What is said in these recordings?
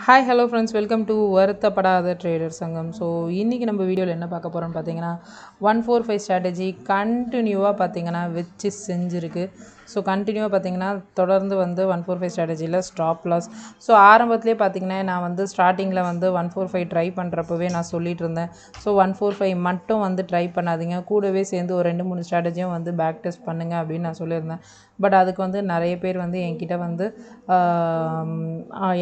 Hi, hello friends, welcome to Varuthapadatha trader சங்கம். So இன்றைக்கி நம்ம வீடியோவில் என்ன பார்க்க போகிறோம்னு பார்த்தீங்கன்னா 145 ஸ்ட்ராட்டஜி கண்டினியூவாக பார்த்தீங்கன்னா வச்சு செஞ்சுருக்கு. ஸோ கண்டினியூவாக பார்த்தீங்கன்னா தொடர்ந்து வந்து 145 ஸ்ட்ராட்டஜியில் ஸ்டாப் லாஸ். ஸோ ஆரம்பத்துலேயே பார்த்தீங்கன்னா நான் வந்து ஸ்டார்டிங்கில் வந்து 145 ட்ரை பண்ணுறப்பவே நான் சொல்லிட்டு இருந்தேன். ஸோ 145 மட்டும் வந்து ட்ரை பண்ணாதீங்க, கூடவே சேர்ந்து ஒரு 2-3 ஸ்ட்ராட்டஜியும் வந்து பேக் டெஸ்ட் பண்ணுங்கள் அப்படின்னு நான் சொல்லியிருந்தேன். பட் அதுக்கு வந்து நிறைய பேர் வந்து என்கிட்ட வந்து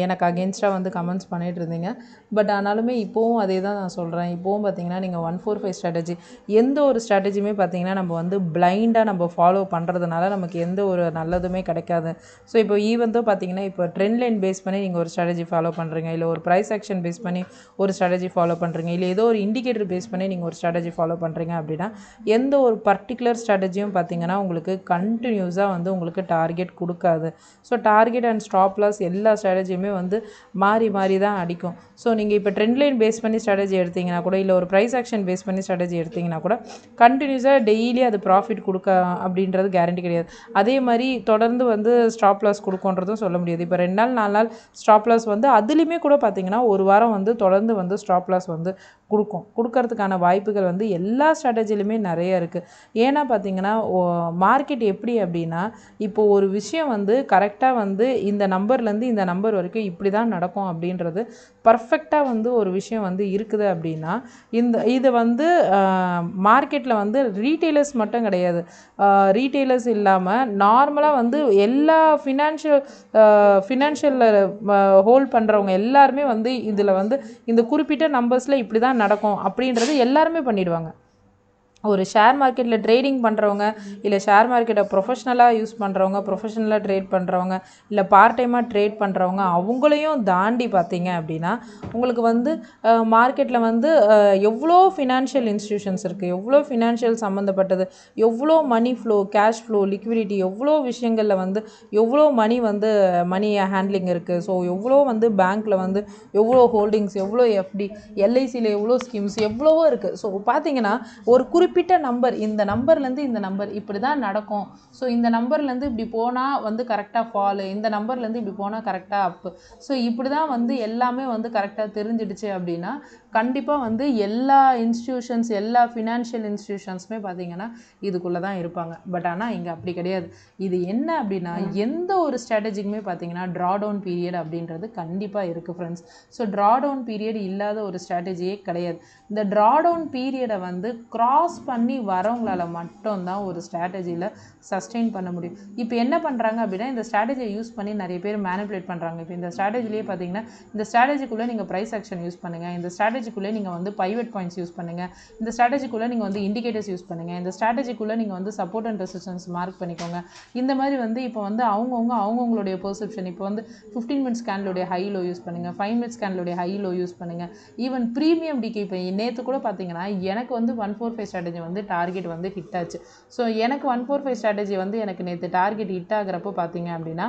எனக்கு அகென்ஸ்டாக வந்து கமெண்ட்ஸ் பண்ணிகிட்டு இருந்தீங்க. பட் ஆனாலுமே இப்போவும் அதே தான் நான் சொல்கிறேன். இப்போவும் பார்த்தீங்கன்னா நீங்கள் 145 ஸ்ட்ராட்டஜி எந்த ஒரு ஸ்ட்ராட்டஜியுமே பார்த்தீங்கன்னா நம்ம வந்து பிளைண்டாக நம்ம ஃபாலோ பண்ணுறதுனால நமக்கு எந்த ஒரு நல்லதுமே கிடைக்காது. ஸோ இப்போ ஈவென்தோ பார்த்தீங்கன்னா இப்போ ட்ரெண்ட் லைன் பேஸ் பண்ணி நீங்கள் ஒரு ஸ்ட்ராட்டஜி ஃபாலோ பண்ணுறீங்க, இல்லை ஒரு ப்ரைஸ் ஆக்ஷன் பேஸ் பண்ணி ஒரு ஸ்ட்ராட்டஜி ஃபாலோ பண்ணுறீங்க, இல்லை ஏதோ ஒரு இண்டிகேட்டர் பேஸ் பண்ணி நீங்கள் ஒரு ஸ்ட்ராட்டஜி ஃபாலோ பண்ணுறீங்க அப்படின்னா எந்த ஒரு பர்டிகுலர் ஸ்ட்ராட்டஜியும் பார்த்தீங்கன்னா உங்களுக்கு கண்டினியூஸாக வந்து உங்களுக்கு டார்கெட் கொடுக்காது. So target and stop loss எல்லா ஸ்ட்ராட்டஜியுமே வந்து மாறி மாறி தான் அடிக்கும். ஸோ நீங்கள் இப்போ ட்ரெண்ட் லைன் பேஸ் பண்ணி ஸ்ட்ராட்டஜி எடுத்திங்கன்னா கூட, இல்லை ஒரு ப்ரைஸ் ஆக்ஷன் பேஸ் பண்ணி ஸ்ட்ராட்டஜி எடுத்திங்கன்னா கூட கண்டினியூஸாக டெய்லி அது ப்ராஃபிட் கொடுக்க அப்படின்றது கேரண்டி கிடையாது. அதே மாதிரி தொடர்ந்து வந்து ஸ்டாப் லாஸ் கொடுக்குன்றதும் சொல்ல முடியாது. இப்போ 2 நாள் 4 நாள் ஸ்டாப் லாஸ் வந்து அதுலேயுமே கூட பார்த்திங்கன்னா ஒரு வாரம் வந்து தொடர்ந்து வந்து ஸ்டாப் லாஸ் வந்து கொடுக்கறதுக்கான வாய்ப்புகள் வந்து எல்லா ஸ்ட்ராட்டஜிலுமே நிறைய இருக்குது. ஏன்னா பார்த்திங்கன்னா மார்க்கெட் எப்படி அப்படின்னா இப்போது ஒரு விஷயம் வந்து கரெக்டாக வந்து இந்த நம்பர்லேருந்து இந்த நம்பர் வரைக்கும் இப்படி தான் நடக்கும் அப்படின்றது பர்ஃபெக்டாக வந்து ஒரு விஷயம் வந்து இருக்குது அப்படின்னா இது வந்து மார்க்கெட்டில் வந்து ரீட்டெயிலர்ஸ் மட்டும் கிடையாது, ரீட்டெயிலர்ஸ் இல்லாமல் நார்மலாக வந்து எல்லா ஃபினான்ஷியலில் ஹோல்ட் பண்ணுறவங்க எல்லாருமே வந்து இதில் வந்து இந்த குறிப்பிட்ட நம்பர்ஸில் இப்படி தான் நடக்கும் அப்படின்றது எல்லாருமே பண்ணிடுவாங்க. ஒரு ஷேர் மார்க்கெட்டில் ட்ரேடிங் பண்ணுறவங்க, இல்லை ஷேர் மார்க்கெட்டை ப்ரொஃபஷ்னலாக யூஸ் பண்ணுறவங்க, ப்ரொஃபஷ்னலாக ட்ரேட் பண்ணுறவங்க, இல்லை பார்ட் டைமாக ட்ரேட் பண்ணுறவங்க, அவங்களையும் தாண்டி பார்த்தீங்க அப்படின்னா உங்களுக்கு வந்து மார்க்கெட்டில் வந்து எவ்வளோ ஃபினான்ஷியல் இன்ஸ்டிடியூஷன்ஸ் இருக்குது, எவ்வளோ ஃபினான்ஷியல் சம்மந்தப்பட்டது, எவ்வளோ money flow, cash flow, liquidity, எவ்வளோ விஷயங்களில் வந்து எவ்வளோ மணி ஹேண்ட்லிங் இருக்குது. ஸோ எவ்வளோ வந்து பேங்க்கில் வந்து எவ்வளோ ஹோல்டிங்ஸ், எவ்வளோ எஃப்டி, எல்ஐசியில் எவ்வளோ ஸ்கீம்ஸ், எவ்வளவோ இருக்குது. ஸோ பார்த்தீங்கன்னா ஒரு குறிப்பிட்ட நம்பர், இந்த நம்பர்லேருந்து இந்த நம்பர் இப்படி தான் நடக்கும், ஸோ இந்த நம்பர்லேருந்து இப்படி போனால் வந்து கரெக்டாக ஃபாலு, இந்த நம்பர்லேருந்து இப்படி போனால் கரெக்டாக அப்பு, ஸோ இப்படி தான் வந்து எல்லாமே வந்து கரெக்டாக தெரிஞ்சிடுச்சு அப்படின்னா கண்டிப்பாக வந்து எல்லா இன்ஸ்டிடியூஷன்ஸ், எல்லா ஃபினான்ஷியல் இன்ஸ்டிடியூஷன்ஸுமே பார்த்திங்கன்னா இதுக்குள்ளே தான் இருப்பாங்க. பட் ஆனால் இங்கே அப்படி கிடையாது. இது என்ன அப்படின்னா எந்த ஒரு ஸ்ட்ராட்டஜிக்குமே பார்த்திங்கன்னா ட்ரா டவுன் பீரியட் அப்படின்றது கண்டிப்பாக இருக்குது friends. So draw down period இல்லாத ஒரு ஸ்ட்ராட்டஜியே கிடையாது. இந்த ட்ரா டவுன் பீரியடை வந்து க்ராஸ் பண்ணி வரவங்களால மட்டும்தான் ஒரு ஸ்ட்ராட்டஜியில் சஸ்டெயின் பண்ண முடியும். இப்போ என்ன பண்ணுறாங்க அப்படின்னா இந்த ஸ்ட்ராட்டஜியை யூஸ் பண்ணி நிறைய பேர் மேனிப்புலேட் பண்ணுறாங்க. இப்போ இந்த ஸ்ட்ராட்டஜிலேயே பார்த்தீங்கன்னா இந்த ஸ்ட்ராட்டஜிக்குள்ளே நீங்கள் ப்ரைஸ் ஆக்ஷன் யூஸ் பண்ணுங்கள், இந்த ஸ்ட்ராட்டஜிக்குள்ளே நீங்கள் வந்து பைவட் பாயிண்ட்ஸ் யூஸ் பண்ணுங்கள், இந்த ஸ்ட்ராட்டஜிக்குள்ளே நீங்கள் வந்து இண்டிகேட்டர்ஸ் யூஸ் பண்ணுங்கள், இந்த ஸ்ட்ராட்டஜிக்குள்ளே நீங்கள் வந்து சப்போர்ட் அண்ட் ரெசிஸ்டன்ஸ் மார்க் பண்ணிக்கோங்க. இந்த மாதிரி வந்து இப்போ வந்து அவங்கவுங்களுடைய பெர்செப்ஷன், இப்போ வந்து 15 மினிட்ஸ் கேண்டலுடைய ஹை லோ யூஸ் பண்ணுங்கள், 5 மினிட்ஸ் கேண்டலுடைய ஹை லோ யூஸ் பண்ணுங்கள். ஈவன் ப்ரீமியம் டிகே இப்போ நேற்று கூட பார்த்தீங்கன்னா எனக்கு வந்து 145 ஸ்ட்ராட்டஜி வந்து டார்கெட் வந்து ஹிட் ஆச்சு. ஸோ எனக்கு 145 ஸ்ட்ராட்டஜி வந்து எனக்கு நேற்று டார்கெட் ஹிட் ஆகிறப்போ பார்த்தீங்க அப்படின்னா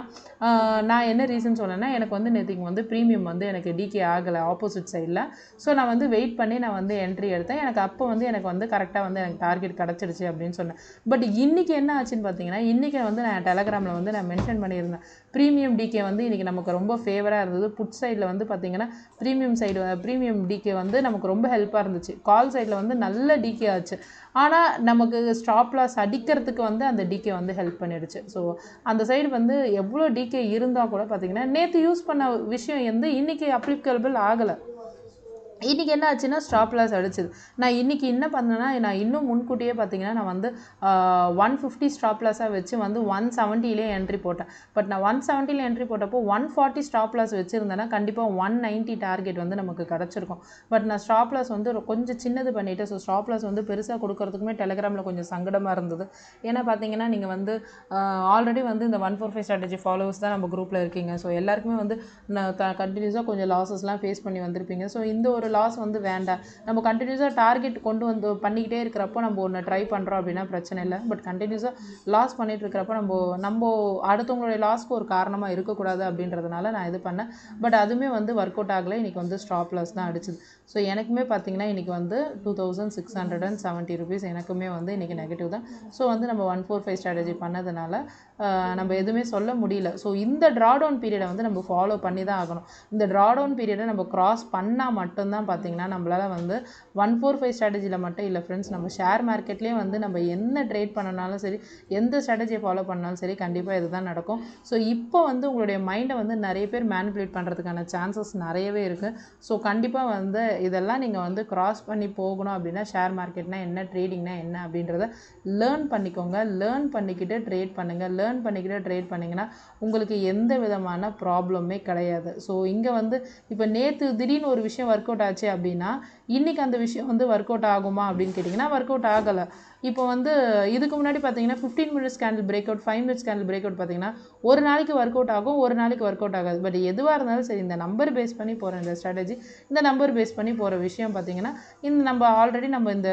நான் என்ன ரீசன் சொன்னேன்னா எனக்கு வந்து நேற்றுக்கு வந்து ப்ரீமியம் வந்து எனக்கு டிகே ஆகலை ஆப்போசிட் சைடில். ஸோ நான் வந்து வெயிட் பண்ணி நான் வந்து என்ட்ரி எடுத்தேன். எனக்கு அப்போ வந்து எனக்கு வந்து கரெக்டாக வந்து எனக்கு டார்கெட் கிடச்சிருச்சு அப்படின்னு சொன்னேன். பட் இன்றைக்கி என்ன ஆச்சுன்னு பார்த்தீங்கன்னா இன்றைக்கி வந்து நான் டெலகிராமில் வந்து நான் மென்ஷன் பண்ணியிருந்தேன் ப்ரீமியம் டிகே வந்து இன்றைக்கி நமக்கு ரொம்ப ஃபேவராக இருந்தது. புட் சைடில் வந்து பார்த்திங்கன்னா ப்ரீமியம் டிகே வந்து நமக்கு ரொம்ப ஹெல்ப்பாக இருந்துச்சு. கால் சைடில் வந்து நல்ல டிகே ஆச்சு. ஆனால் நமக்கு ஸ்டாப் லாஸ் அடிக்கிறதுக்கு வந்து அந்த டிகே வந்து ஹெல்ப் பண்ணிடுச்சு. ஸோ அந்த சைடு வந்து எவ்வளோ டிகே இருந்தால் கூட பார்த்திங்கன்னா நேற்று யூஸ் பண்ண விஷயம் வந்து இன்றைக்கி அப்ளிகபிள் ஆகலை. இன்றைக்கி என்ன ஆச்சுன்னா ஸ்டாப் லாஸ் அடிச்சுது. நான் இன்றைக்கி என்ன பண்ணேன்னா நான் இன்னும் முன்கூட்டியே பார்த்திங்கன்னா நான் வந்து 150 ஸ்டாப் லாஸாக வச்சு வந்து 170 என்ட்ரி போட்டேன். பட் நான் 170 என்ட்ரி போட்டப்போ 140 ஸ்டாப் லாஸ் வச்சுருந்தேன்னா கண்டிப்பாக 190 டார்கெட் வந்து நமக்கு கிடச்சிருக்கும். பட் நான் ஸ்டாப் லாஸ் வந்து கொஞ்சம் சின்னது பண்ணிவிட்டேன். ஸோ ஸ்டாப் லாஸ் வந்து பெருசாக கொடுக்கறதுக்குமே டெலிகிராமில் கொஞ்சம் சங்கடமாக இருந்தது. ஏன்னா பார்த்தீங்கன்னா நீங்கள் வந்து ஆல்ரெடி வந்து இந்த 145 ஸ்ட்ராட்டஜி ஃபாலோவர்ஸ் தான் நம்ம குரூப்பில் இருக்கீங்க. ஸோ எல்லாருக்குமே வந்து கண்டினியூஸாக கொஞ்சம் லாஸஸ்லாம் ஃபேஸ் பண்ணி வந்திருப்பீங்க. ஸோ இந்த ஒரு லாஸ் வந்து வேண்டாம். நம்ம கண்டினியூஸாக டார்கெட் கொண்டு வந்து பண்ணிக்கிட்டே இருக்கிறப்போ நம்ம ஒன்று ட்ரை பண்ணுறோம் அப்படின்னா பிரச்சனை இல்லை. பட் கண்டினியூஸாக லாஸ் பண்ணிகிட்டு இருக்கிறப்போ நம்ம அடுத்தவங்களுடைய லாஸ்க்கு ஒரு காரணமாக இருக்கக்கூடாது அப்படின்றதுனால நான் இது பண்ணேன். பட் அதுவுமே வந்து ஒர்க் அவுட் ஆகலை. இன்றைக்கி வந்து ஸ்டாப் லாஸ் தான் அடிச்சுது. ஸோ எனக்குமே பார்த்தீங்கன்னா இன்றைக்கி வந்து 2670 rupees எனக்குமே வந்து இன்றைக்கி நெகட்டிவ் தான். ஸோ வந்து நம்ம 145 ஸ்ட்ராட்டஜி பண்ணதுனால நம்ம எதுவுமே சொல்ல முடியல. ஸோ இந்த ட்ராடவுன் பீரியடை வந்து நம்ம ஃபாலோ பண்ணி தான் ஆகணும். இந்த ட்ராடவுன் பீரியடை நம்ம கிராஸ் பண்ணால் மட்டும்தான் பார்த்தீங்கன்னா நம்மளால் வந்து 145 ஸ்ட்ராட்டஜியில் மட்டும் இல்லை ஃப்ரெண்ட்ஸ், நம்ம ஷேர் மார்க்கெட்லேயே வந்து நம்ம என்ன ட்ரேட் பண்ணனாலும் சரி, எந்த ஸ்ட்ராட்டஜியை ஃபாலோ பண்ணாலும் சரி, கண்டிப்பாக இதுதான் நடக்கும். ஸோ இப்போ வந்து உங்களுடைய மைண்டை வந்து நிறைய பேர் மேனிப்புலேட் பண்ணுறதுக்கான சான்சஸ் நிறையவே இருக்குது. ஸோ கண்டிப்பாக வந்து இதெல்லாம் நீங்கள் வந்து கிராஸ் பண்ணி போகணும் அப்படின்னா ஷேர் மார்க்கெட்னா என்ன, ட்ரேடிங்னா என்ன அப்படின்றத லேர்ன் பண்ணிக்கோங்க. லேர்ன் பண்ணிக்கிட்டு ட்ரேட் பண்ணுங்கள். லேர்ன் பண்ணிக்கிட்டு ட்ரேட் பண்ணிங்கன்னா உங்களுக்கு எந்த விதமான ப்ராப்ளமே கிடையாது. ஸோ இங்கே வந்து இப்போ நேற்று திடீர்னு ஒரு விஷயம் ஒர்க் அவுட் ஆச்சு அப்படின்னா இன்றைக்கி அந்த விஷயம் வந்து ஒர்க் அவுட் ஆகுமா அப்படின்னு கேட்டிங்கன்னா ஒர்க் அவுட் ஆகலை. இப்போ வந்து இதுக்கு முன்னாடி பார்த்தீங்கன்னா 15 minutes candle break out, 5 minutes candle break out பார்த்தீங்கன்னா ஒரு நாளைக்கு ஒர்க் அவுட் ஆகும், ஒரு நாளைக்கு ஒர்க் அவுட் ஆகாது. பட் எதுவாக இருந்தாலும் சரி, இந்த நம்பர் பேஸ் பண்ணி போகிற இந்த ஸ்ட்ராட்டஜி, இந்த நம்பர் பேஸ் பண்ணி போகிற விஷயம் பார்த்தீங்கன்னா நம்ம ஆல்ரெடி நம்ம இந்த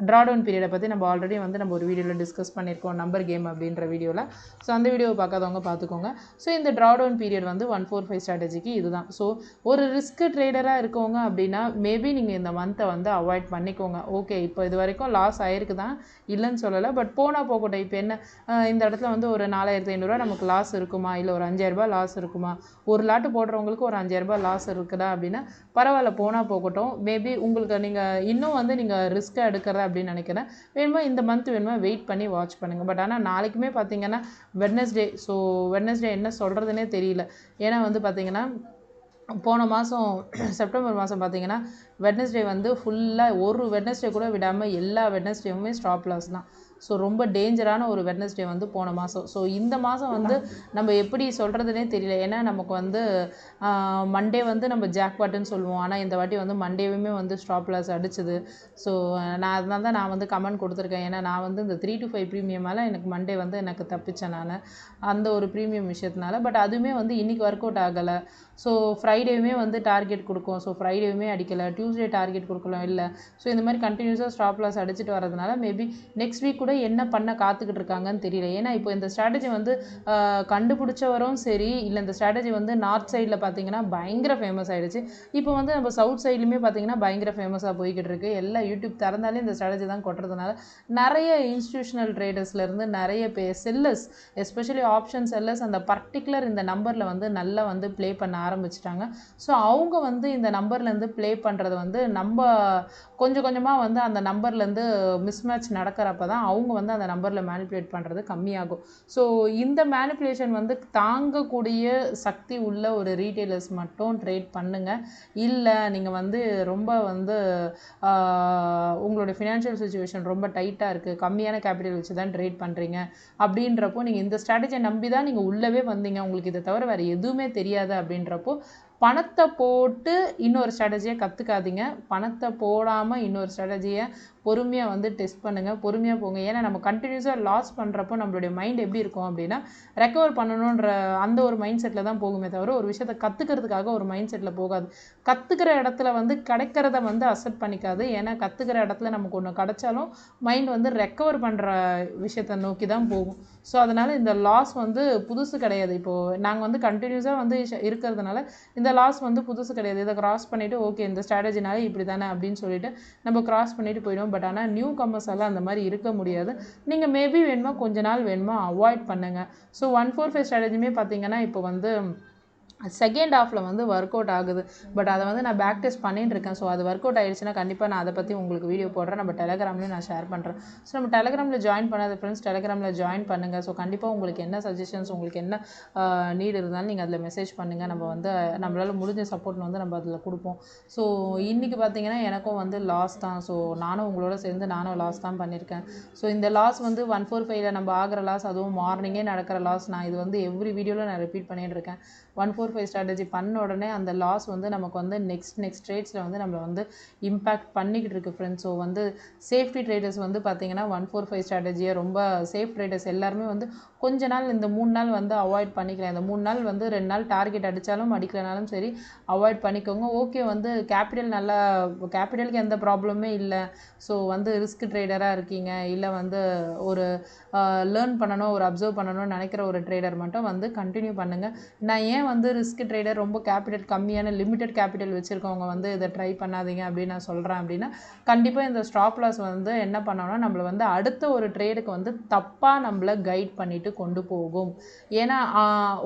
ட்ராடவுன் பீரியடை பற்றி நம்ம ஆல்ரெடி வந்து நம்ம ஒரு வீடியோவில் டிஸ்கஸ் பண்ணியிருக்கோம், நம்பர் கேம் அப்படின்ற வீடியோவில். ஸோ அந்த வீடியோவை பார்க்காதவங்க பார்த்துக்கோங்க. ஸோ இந்த ட்ராடவுன் பீரியட் வந்து 145 ஸ்ட்ராட்டஜிக்கு இதுதான். ஸோ ஒரு ரிஸ்க் ட்ரேடராக இருக்கவங்க அப்படின்னா மேபி நீங்கள் இந்த மந்த்தை வந்து அவாய்ட் பண்ணிக்கோங்க. ஓகே, இப்போ இது வரைக்கும் லாஸ் ஆயிருக்கு தான், இல்லைன்னு சொல்லலை. பட் போனால் போகட்டும். இப்போ என்ன இந்த இடத்துல வந்து ஒரு 4500 நமக்கு லாஸ் இருக்குமா, இல்லை ஒரு 5000 லாஸ் இருக்குமா, ஒரு லாட்டு போடுறவங்களுக்கு ஒரு 5000 லாஸ் இருக்குதா அப்படின்னா பரவாயில்ல, போனால் போகட்டும். மேபி உங்களுக்கு நீங்கள் இன்னும் வந்து நீங்கள் ரிஸ்க்கை எடுக்கிறத அப்படின்னு நினைக்கிறேன். வேணுமா இந்த மந்த் வேணுமா வெயிட் பண்ணி வாட்ச் பண்ணுங்கள். பட் ஆனால் நாளைக்குமே பார்த்தீங்கன்னா வெட்னஸ்டே. ஸோ வெட்னஸ்டே என்ன சொல்கிறதுனே தெரியல. ஏன்னா வந்து பார்த்தீங்கன்னா போன மாதம் செப்டம்பர் மாதம் பார்த்தீங்கன்னா வெட்னஸ்டே வந்து ஃபுல்லாக ஒரு வெட்னஸ்டே கூட விடாமல் எல்லா வெட்னஸ்டேவுமே ஸ்டாப் லாஸ் தான். ஸோ ரொம்ப டேஞ்சரான ஒரு வெட்னஸ்டே வந்து போன மாதம். ஸோ இந்த மாதம் வந்து நம்ம எப்படி சொல்கிறதுனே தெரியல. ஏன்னா நமக்கு வந்து மண்டே வந்து நம்ம ஜாக்பாட்டுன்னு சொல்லுவோம். ஆனால் இந்த வாட்டி வந்து மண்டேவுமே வந்து ஸ்டாப் லாஸ் அடிச்சுது. ஸோ அதனால தான் நான் வந்து கமெண்ட் கொடுத்துருக்கேன். ஏன்னா நான் வந்து இந்த 3 to 5 ப்ரீமியமால் எனக்கு மண்டே வந்து எனக்கு தப்பிச்சேன் நான் அந்த ஒரு ப்ரீமியம் விஷயத்தினால. பட் அதுவுமே வந்து இன்றைக்கி ஒர்க் அவுட் ஆகலை. ஸோ ஃப்ரைடேவுமே வந்து டார்கெட் கொடுக்கும். ஸோ ஃப்ரைடேவுமே அடிக்கலை, டியூஸ்டே டார்கெட் கொடுக்கலாம் இல்லை. ஸோ இந்த மாதிரி கண்டினியூஸாக ஸ்டாப் லாஸ் அடிச்சுட்டு வரதுனால மேபி நெக்ஸ்ட் வீக் கூட என்ன பண்ண காத்துக்கிட்டு இருக்காங்கன்னு தெரியல. ஏன்னா இப்போ இந்த ஸ்ட்ராட்டஜி வந்து கண்டுபிடிச்சவரும் சரி, இல்லை இந்த ஸ்ட்ராட்டஜி வந்து நார்த் சைடில் பார்த்தீங்கன்னா பயங்கர ஃபேமஸ் ஆகிடுச்சு. இப்போ வந்து நம்ம சவுத் சைட்லையுமே பார்த்தீங்கன்னா பயங்கர ஃபேமஸாக போய்கிட்டு இருக்குது. எல்லா யூடியூப் திறந்தாலே இந்த ஸ்ட்ராட்டஜி தான் கொட்டுறதுனால நிறைய இன்ஸ்டிடியூஷனல் ட்ரேடர்ஸ்லேருந்து நிறைய செல்லர்ஸ், எஸ்பெஷலி ஆப்ஷன் செல்லர்ஸ் அந்த பர்டிகுலர் இந்த நம்பரில் வந்து நல்லா வந்து ப்ளே பண்ண ஆரம்பிச்சிட்டாங்க. ஸோ அவங்க வந்து இந்த நம்பர்லேருந்து ப்ளே பண்ணுறது வந்து நம்ம கொஞ்சம் கொஞ்சமாக வந்து அந்த நம்பர்லேருந்து மிஸ்மேட்ச் நடக்கிறப்ப தான் அவங்க வந்து அந்த நம்பரில் மேனிப்புலேட் பண்ணுறது கம்மியாகும். ஸோ இந்த மேனிப்புலேஷன் வந்து தாங்கக்கூடிய சக்தி உள்ள ஒரு ரீட்டெயிலர்ஸ் மட்டும் ட்ரேட் பண்ணுங்கள். இல்லை நீங்கள் வந்து ரொம்ப வந்து உங்களுடைய ஃபினான்ஷியல் சுச்சுவேஷன் ரொம்ப டைட்டாக இருக்குது, கம்மியான கேபிட்டல் வச்சு தான் ட்ரேட் பண்ணுறீங்க அப்படின்றப்போ நீங்கள் இந்த ஸ்ட்ராட்டஜியை நம்பி தான் நீங்கள் உள்ளவே வந்தீங்க, உங்களுக்கு இதை தவிர வேறு எதுவுமே தெரியாது அப்படின்றப்போ பணத்தை போட்டு இன்னொரு ஸ்ட்ராட்டஜியை கற்றுக்காதீங்க. பணத்தை போடாமல் இன்னொரு ஸ்ட்ராட்டஜியை பொறுமையாக வந்து டெஸ்ட் பண்ணுங்கள், பொறுமையாக போங்க. ஏன்னா நம்ம கண்டினியூஸாக லாஸ் பண்ணுறப்போ நம்மளுடைய மைண்ட் எப்படி இருக்கும் அப்படின்னா ரெக்கவர் பண்ணணுன்ற அந்த ஒரு மைண்ட் செட்டில் தான் போகுமே தவிர ஒரு விஷயத்தை கற்றுக்கிறதுக்காக ஒரு மைண்ட் செட்டில் போகாது. கற்றுக்கிற இடத்துல வந்து கிடைக்கிறத வந்து அக்செப்ட் பண்ணிக்காது. ஏன்னா கற்றுக்கிற இடத்துல நமக்கு ஒன்று கிடைச்சாலும் மைண்ட் வந்து ரெக்கவர் பண்ணுற விஷயத்தை நோக்கி தான் போகும். ஸோ அதனால் இந்த லாஸ் வந்து புதுசு கிடையாது. இப்போது நாங்கள் வந்து கண்டினியூஸாக வந்து இருக்கிறதுனால இந்த லாஸ் வந்து புதுசு கிடையாது. இதை கிராஸ் பண்ணிவிட்டு ஓகே இந்த ஸ்ட்ராட்டஜினாலே இப்படி தானே அப்படின்னு சொல்லிட்டு நம்ம கிராஸ் பண்ணிவிட்டு போயிடுவோம். பட் ஆனால் நியூ கமர்ஸால் அந்த மாதிரி இருக்க முடியாது. நீங்கள் மேபி வேணுமா கொஞ்ச நாள் வேணுமா அவாய்ட் பண்ணுங்கள். ஸோ 145 ஸ்ட்ராட்டஜியுமே பார்த்தீங்கன்னா இப்போ வந்து செகண்ட் ஹாஃபில் வந்து ஒர்க் அவுட் ஆகுது. பட் அதை வந்து நான் பேக் டெஸ்ட் பண்ணிட்டு இருக்கேன். ஸோ அது ஒர்க் அவுட் ஆகிடுச்சுன்னா கண்டிப்பாக நான் அதை பற்றி உங்களுக்கு வீடியோ போடுறேன். நம்ம டெலகிராம்லேயும் நான் ஷேர் பண்ணுறேன். ஸோ நம்ம டெலகிராமில் ஜாயின் பண்ணாத ஃப்ரெண்ட்ஸ் டெலகிராமில் ஜாயின் பண்ணுங்கள். ஸோ கண்டிப்பாக உங்களுக்கு என்ன சஜஷன்ஸ், உங்களுக்கு என்ன நீட் இருந்தாலும் நீங்கள் அதில் மெசேஜ் பண்ணுங்கள். நம்ம வந்து நம்மளால் முடிஞ்ச சப்போர்ட் வந்து நம்ம அதில் கொடுப்போம். ஸோ இன்றைக்கி பார்த்தீங்கன்னா எனக்கும் வந்து லாஸ் தான். ஸோ நானும் உங்களோட சேர்ந்து நானும் லாஸ் தான் பண்ணியிருக்கேன். ஸோ இந்த லாஸ் வந்து 145 நம்ம ஆகிற லாஸ், அதுவும் மார்னிங்கே நடக்கிற லாஸ். நான் இது வந்து எவ்ரி வீடியோவில் நான் ரிப்பீட் பண்ணிகிட்டு இருக்கேன். 145 145 ஸ்ட்ராட்டஜி பண்ண உடனே அந்த லாஸ் வந்து நமக்கு வந்து நெக்ஸ்ட் ட்ரேட்ஸில் வந்து நம்மளை வந்து இம்பேக்ட் பண்ணிக்கிட்டு இருக்கு ஃப்ரெண்ட்ஸ். ஸோ வந்து சேஃப்டி ட்ரேடர்ஸ் வந்து பார்த்தீங்கன்னா 145 ஸ்ட்ராட்டஜியை ரொம்ப சேஃப் ட்ரேடர்ஸ் எல்லாருமே வந்து கொஞ்ச நாள் இந்த 3 நாள் வந்து அவாய்ட் பண்ணிக்கலாம். இந்த 3 நாள் வந்து 2 நாள் டார்கெட் அடித்தாலும் அடிக்கலனாலும் சரி அவாய்ட் பண்ணிக்கோங்க. ஓகே வந்து கேபிட்டல் நல்லா, கேபிட்டலுக்கு எந்த ப்ராப்ளமே இல்லை, ஸோ வந்து ரிஸ்க் ட்ரேடராக இருக்கீங்க, இல்லை வந்து ஒரு லேர்ன் பண்ணணும், ஒரு அப்சர்வ் பண்ணணும்னு நினைக்கிற ஒரு ட்ரேடர் மட்டும் வந்து கண்டினியூ பண்ணுங்கள். நான் ஏன் வந்து ரிஸ்க் ட்ரேடர் ரொம்ப கேபிட்டல் கம்மியான லிமிட்டட் கேபிட்டல் வச்சுருக்கவங்க வந்து இதை ட்ரை பண்ணாதீங்க அப்படின்னு நான் சொல்கிறேன் அப்படின்னா, கண்டிப்பாக இந்த ஸ்டாப் லாஸ் வந்து என்ன பண்ணோம்னா நம்மளை வந்து அடுத்த ஒரு ட்ரேடுக்கு வந்து தப்பாக நம்மளை கைட் பண்ணிட்டு கொண்டு போகும். ஏன்னா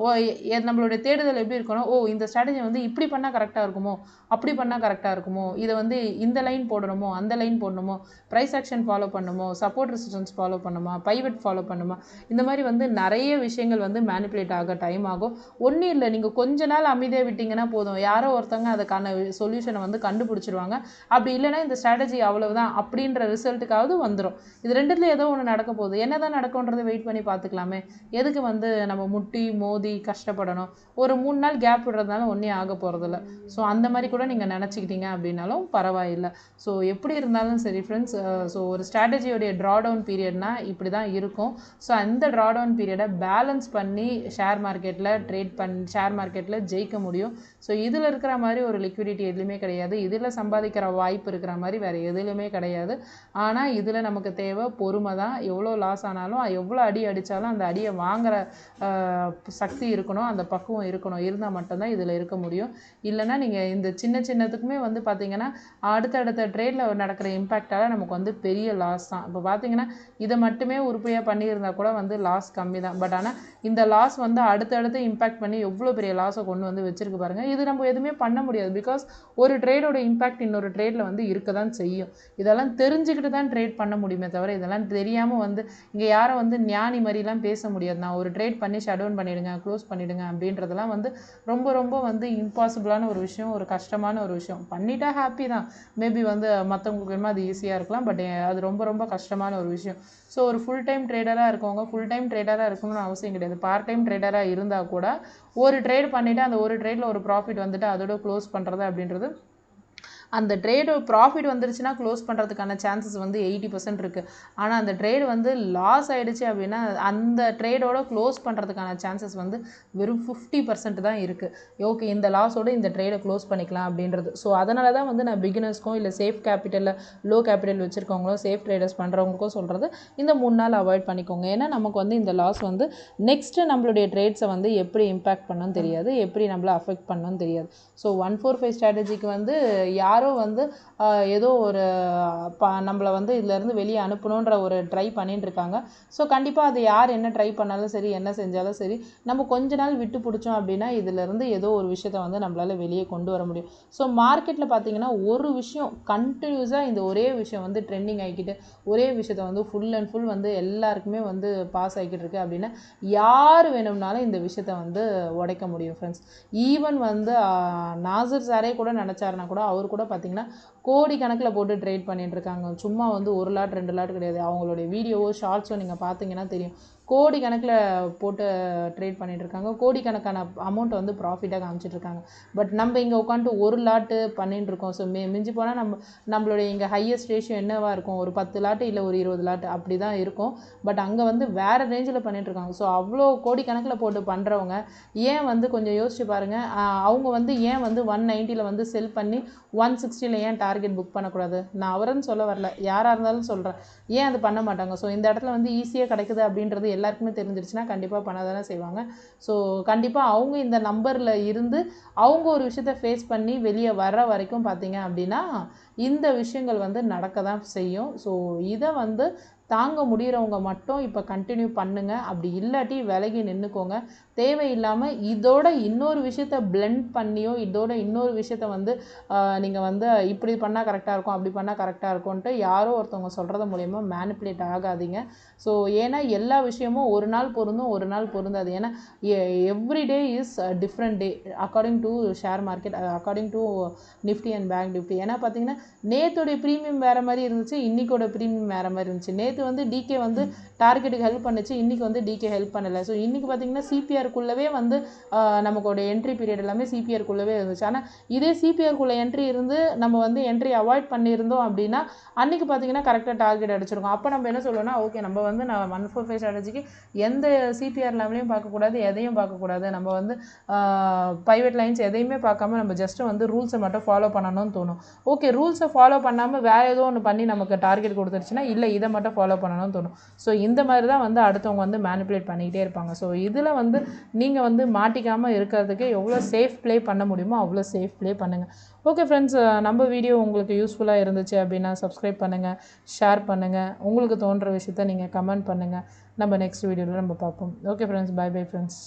நம்மளுடைய தேடுதல் எப்படி இருக்கணும், இந்த ஸ்ட்ராட்டஜி வந்து இப்படி பண்ணால் கரெக்டாக இருக்குமோ, அப்படி பண்ணால் கரெக்டாக இருக்குமோ, இதை வந்து இந்த லைன் போடணுமோ அந்த லைன் போடணுமோ, ப்ரைஸ் ஆக்ஷன் ஃபாலோ பண்ணுமோ, சப்போர்ட் ரெசிஸ்டன்ஸ் ஃபாலோ பண்ணுமா, பைவட் ஃபாலோ பண்ணுமா, இந்த மாதிரி வந்து நிறைய விஷயங்கள் வந்து மேனிப்புலேட் ஆக டைம் ஆகும். ஒன்றும் இல்லை, நீங்கள் கொஞ்ச நாள் அமைதியாக விட்டிங்கன்னா போதும், யாரோ ஒருத்தவங்க அதுக்கான சொல்யூஷனை வந்து கண்டுபிடிச்சிருவாங்க. அப்படி இல்லைன்னா இந்த ஸ்ட்ராட்டஜி அவ்வளவுதான் அப்படின்ற ரிசல்ட்டுக்காவது வந்துடும். இது ரெண்டுத்துல ஏதோ ஒன்று நடக்க போகுது, என்ன தான் நடக்கும்ன்றதை வெயிட் பண்ணி பார்த்துக்கலாமே, எதுக்கு வந்து நம்ம முட்டி மோதி கஷ்டப்படணும், ஒரு 3 நாள் கேப் விடுறதுனால ஒன்றும் ஆக போகிறதில்ல. ஸோ அந்த மாதிரி கூட நீங்கள் நினச்சிக்கிட்டீங்க அப்படின்னாலும் பரவாயில்லை. ஸோ எப்படி இருந்தாலும் சரி ஃப்ரெண்ட்ஸ், ஸோ ஒரு ஸ்ட்ராட்டஜியோடைய ட்ரா டவுன் பீரியட்னா இப்படி தான் இருக்கும். ஸோ அந்த ட்ரா டவுன் பீரியடை பேலன்ஸ் பண்ணி ஷேர் மார்க்கெட்டில் ஜெயிக்க முடியும். ஸோ இதில் இருக்கிற மாதிரி ஒரு லிக்விடிட்டி எதுலையுமே கிடையாது, இதில் சம்பாதிக்கிற வாய்ப்பு இருக்கிற மாதிரி வேறு எதுலையுமே கிடையாது. ஆனால் இதில் நமக்கு தேவை பொறுமை தான். எவ்வளோ லாஸ் ஆனாலும், எவ்வளோ அடி அடித்தாலும் அந்த அடியை வாங்குகிற சக்தி இருக்கணும், அந்த பக்குவம் இருக்கணும், இருந்தால் மட்டும்தான் இதில் இருக்க முடியும். இல்லைனா நீங்கள் இந்த சின்னத்துக்குமே வந்து பார்த்தீங்கன்னா அடுத்தடுத்த ட்ரேடில் நடக்கிற இம்பேக்டால் நமக்கு வந்து பெரிய லாஸ் தான். இப்போ பார்த்தீங்கன்னா இதை மட்டுமே உருப்படியாக பண்ணியிருந்தால் கூட வந்து லாஸ் கம்மி தான். பட் ஆனால் இந்த லாஸ் வந்து அடுத்தடுத்து இம்பேக்ட் பண்ணி எவ்வளோ பெரிய லாஸை கொண்டு வந்து வச்சிருக்கு பாருங்கள். இது நம்ம எதுவுமே பண்ண முடியாது, பிகாஸ் ஒரு ட்ரேடோட இம்பேக்ட் இன்னொரு ட்ரேடில் வந்து இருக்க தான் செய்யும். இதெல்லாம் தெரிஞ்சுக்கிட்டு தான் ட்ரேட் பண்ண முடியுமே தவிர இதெல்லாம் தெரியாமல் வந்து இங்கே யாரும் வந்து ஞானி மாதிரிலாம் பேச முடியாது. நான் ஒரு ட்ரேட் பண்ணி ஷட் டவுன் பண்ணிவிடுங்க, க்ளோஸ் பண்ணிவிடுங்க அப்படின்றதெல்லாம் வந்து ரொம்ப வந்து இம்பாசிபிளான ஒரு விஷயம், ஒரு கஷ்டமான ஒரு விஷயம். பண்ணிட்டா ஹாப்பி தான், மேபி வந்து மற்றவங்களுக்கு அது ஈஸியாக இருக்கலாம், பட் அது ரொம்ப கஷ்டமான ஒரு விஷயம். ஸோ ஒரு ஃபுல் டைம் ட்ரேடராக இருக்கவங்க ஃபுல் டைம் ட்ரேடராக இருக்கணும்னு அவசியம் கிடையாது. பார்ட் டைம் ட்ரேடராக இருந்தால் கூட ஒரு ட்ரேட் பண்ணிவிட்டு அந்த ஒரு ட்ரேடில் ஒரு ப்ராஃபிட் வந்துட்டு அதோட க்ளோஸ் பண்ணுறது அப்படின்றது, அந்த ட்ரேடு ப்ராஃபிட் வந்துருச்சுன்னா க்ளோஸ் பண்ணுறதுக்கான சான்சஸ் வந்து 80% இருக்குது. ஆனால் அந்த ட்ரேடு வந்து லாஸ் ஆகிடுச்சு அப்படின்னா அந்த ட்ரேடோட க்ளோஸ் பண்ணுறதுக்கான சான்சஸ் வந்து வெறும் 50% தான் இருக்குது. ஓகே, இந்த லாஸோடு இந்த ட்ரேடை க்ளோஸ் பண்ணிக்கலாம் அப்படின்றது. ஸோ அதனால தான் வந்து நான் பிகினர்ஸ்க்கும் இல்லை சேஃப் கேபிட்டலில் லோ கேபிட்டல் வச்சுருக்கவங்களும் சேஃப் ட்ரேடர்ஸ் பண்ணுறவங்களுக்கும் சொல்கிறது, இந்த 3 நாள் அவாய்ட் பண்ணிக்கோங்க. ஏன்னா நமக்கு வந்து இந்த லாஸ் வந்து நெக்ஸ்ட்டு நம்மளுடைய ட்ரேட்ஸை வந்து எப்படி இம்பேக்ட் பண்ணணும்னு தெரியாது, எப்படி நம்மளை அஃபெக்ட் பண்ணணும்னு தெரியாது. ஸோ 145 ஸ்ட்ராட்டஜிக்கு வந்து யாரோ வந்து ஏதோ ஒரு நம்மளை வந்து இதிலேருந்து வெளியே அனுப்பணுன்ற ஒரு ட்ரை பண்ணிட்டு இருக்காங்க. ஸோ கண்டிப்பாக அது யார் என்ன ட்ரை பண்ணாலும் சரி, என்ன செஞ்சாலும் சரி, நம்ம கொஞ்ச நாள் விட்டு பிடிச்சோம் அப்படின்னா இதிலேருந்து ஏதோ ஒரு விஷயத்தை வந்து நம்மளால் வெளியே கொண்டு வர முடியும். ஸோ மார்க்கெட்டில் பார்த்தீங்கன்னா ஒரு விஷயம் கண்டினியூஸாக இந்த ஒரே விஷயம் வந்து ட்ரெண்டிங் ஆகிக்கிட்டு ஒரே விஷயத்தை வந்து ஃபுல் அண்ட் ஃபுல் வந்து எல்லாருக்குமே வந்து பாஸ் ஆகிக்கிட்டு இருக்கு அப்படின்னா யார் வேணும்னாலும் இந்த விஷயத்தை வந்து உடைக்க முடியும் ஃப்ரெண்ட்ஸ். ஈவன் வந்து நாசர் சாரே கூட நினச்சாருன்னா கூட அவர் கூட பார்த்தீங்கன்னா கோடி கணக்கில் போட்டு ட்ரேட் பண்ணிட்டு இருக்காங்க. சும்மா வந்து 1 லாட் 2 லாட் கிடையாது. அவங்களுடைய வீடியோவோ ஷார்ட்ஸோ நீங்கள் பார்த்தீங்கன்னா தெரியும், கோடி கணக்கில் போட்டு ட்ரேட் பண்ணிட்டு இருக்காங்க. கோடிக்கணக்கான அமௌண்ட் வந்து ப்ராஃபிட்டாக காமிச்சிட்டு இருக்காங்க. பட் நம்ம இங்கே உட்காந்துட்டு 1 லாட்டு பண்ணிட்டு இருக்கோம். ஸோ மிஞ்சி போனால் நம்மளுடைய இங்கே ஹையஸ்ட் ரேஷியோ என்னவாக இருக்கும், ஒரு 10 லாட்டு இல்லை ஒரு 20 லாட்டு அப்படி தான் இருக்கும். பட் அங்கே வந்து வேறு ரேஞ்சில் பண்ணிட்டு இருக்காங்க. ஸோ அவ்வளோ கோடிக்கணக்கில் போட்டு பண்ணுறவங்க ஏன் வந்து கொஞ்சம் யோசிச்சு பாருங்கள், அவங்க வந்து ஏன் வந்து 190 வந்து செல் பண்ணி 160 ஏன் டார்கெட் புக் பண்ணக்கூடாது? நான் அவருன்னு சொல்ல வரல, யாராக இருந்தாலும் சொல்கிறேன், ஏன் அது பண்ண மாட்டாங்க? ஸோ இந்த இடத்துல வந்து ஈஸியாக கிடைக்குது அப்படின்றது எல்லாருக்குமே தெரிஞ்சிருச்சுன்னா கண்டிப்பாக பண்ண தானே செய்வாங்க. ஸோ கண்டிப்பாக அவங்க இந்த நம்பரில் இருந்து அவங்க ஒரு விஷயத்தை ஃபேஸ் பண்ணி வெளியே வர்ற வரைக்கும் பார்த்தீங்க அப்படின்னா இந்த விஷயங்கள் வந்து நடக்க தான் செய்யும். ஸோ இதை வந்து தாங்க முடிகிறவங்க மட்டும் இப்போ கண்டினியூ பண்ணுங்கள். அப்படி இல்லாட்டி விலகி நின்றுக்கோங்க. தேவையில்லாமல் இதோட இன்னொரு விஷயத்த பிளெண்ட் பண்ணியோ இதோட இன்னொரு விஷயத்த வந்து நீங்கள் வந்து இப்படி பண்ணால் கரெக்டாக இருக்கும், அப்படி பண்ணால் கரெக்டாக இருக்கும்ன்ட்டு யாரோ ஒருத்தவங்க சொல்கிறது மூலயமா மேனிப்புலேட் ஆகாதீங்க. ஸோ ஏன்னா எல்லா விஷயமும் ஒரு நாள் பொருந்தும், ஒரு நாள் பொருந்தாது. ஏன்னா every day is different day according to share market, according to Nifty and bank Nifty. ஏன்னா பார்த்தீங்கன்னா நேற்றோடைய ப்ரீமியம் வேறு மாதிரி இருந்துச்சு, இன்றைக்கோட ப்ரீமியம் வேறு மாதிரி இருந்துச்சு. நேற்று நேற்றுக்கு வந்து டிகே வந்து டார்கெட்டுக்கு ஹெல்ப் பண்ணுச்சு, இன்றைக்கி வந்து டிகே ஹெல்ப் பண்ணலை. ஸோ இன்றைக்கி பார்த்திங்கன்னா சிபிஆருக்குள்ளவே வந்து நமக்கோட என்ட்ரி பீரியட் எல்லாமே சிபிஆருக்குள்ளவே இருந்துச்சு. ஆனால் இதே சிபிஆருக்குள்ளே என்ட்ரி இருந்து நம்ம வந்து என்ட்ரி அவாய்ட் பண்ணியிருந்தோம் அப்படின்னா அன்றைக்கி பார்த்திங்கன்னா கரெக்டாக டார்கெட் அடிச்சிருக்கோம். அப்போ நம்ம என்ன சொல்லணும்னா, ஓகே நம்ம வந்து நான் 145 ஸ்ட்ராட்டஜிக்கு எந்த சிபிஆர் லெவலையும் பார்க்கக்கூடாது, எதையும் பார்க்கக்கூடாது, நம்ம வந்து ப்ரைவேட் லைன்ஸ் எதையுமே பார்க்காம நம்ம ஜஸ்ட்டு வந்து ரூல்ஸை மட்டும் ஃபாலோ பண்ணணும்னு தோணும். ஓகே ரூல்ஸை ஃபாலோ பண்ணாமல் வேறு ஏதோ ஒன்று பண்ணி நமக்கு டார்கெட் கொடுத்துருச்சுன்னா இல்லை இதை மட்டும் ஃபாலோ பண்ணணும்னு தோணும். ஸோ இந்த மாதிரி தான் வந்து அடுத்தவங்க வந்து மேனிப்புலேட் பண்ணிக்கிட்டே இருப்பாங்க. ஸோ இதில் வந்து நீங்கள் வந்து மாட்டிக்காமல் இருக்கிறதுக்கு எவ்வளோ சேஃப் ப்ளே பண்ண முடியுமோ அவ்வளோ சேஃப் ப்ளே பண்ணுங்கள். ஓகே ஃப்ரெண்ட்ஸ், நம்ம வீடியோ உங்களுக்கு யூஸ்ஃபுல்லாக இருந்துச்சு அப்படின்னா சப்ஸ்கிரைப் பண்ணுங்கள், ஷேர் பண்ணுங்கள், உங்களுக்கு தோன்ற விஷயத்த நீங்கள் கமெண்ட் பண்ணுங்கள். நம்ம நெக்ஸ்ட் வீடியோவில் நம்ம பார்ப்போம். Okay friends, bye bye friends.